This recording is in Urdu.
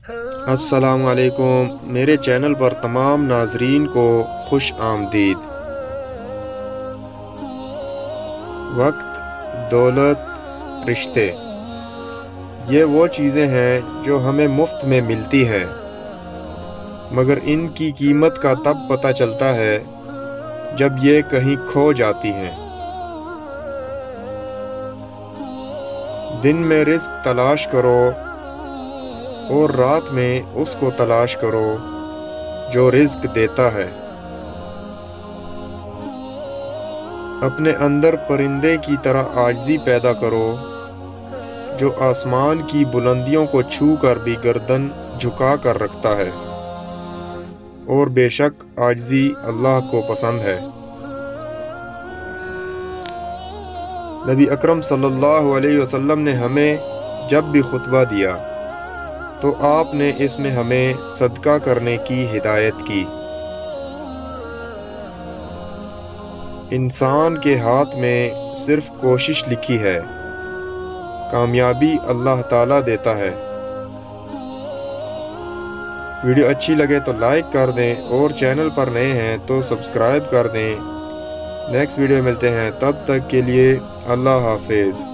السلام علیکم، میرے چینل پر تمام ناظرین کو خوش آمدید۔ وقت، دولت، رشتے، یہ وہ چیزیں ہیں جو ہمیں مفت میں ملتی ہیں، مگر ان کی قیمت کا تب پتہ چلتا ہے جب یہ کہیں کھو جاتی ہیں۔ دن میں رزق تلاش کرو اور رات میں اس کو تلاش کرو جو رزق دیتا ہے۔ اپنے اندر پرندے کی طرح عاجزی پیدا کرو جو آسمان کی بلندیوں کو چھو کر بھی گردن جھکا کر رکھتا ہے، اور بے شک عاجزی اللہ کو پسند ہے۔ نبی اکرم صلی اللہ علیہ وسلم نے ہمیں جب بھی خطبہ دیا تو آپ نے اس میں ہمیں صدقہ کرنے کی ہدایت کی۔ انسان کے ہاتھ میں صرف کوشش لکھی ہے، کامیابی اللہ تعالیٰ دیتا ہے۔ ویڈیو اچھی لگے تو لائک کر دیں اور چینل پر نئے ہیں تو سبسکرائب کر دیں۔ نیکسٹ ویڈیو ملتے ہیں، تب تک کے لیے اللہ حافظ۔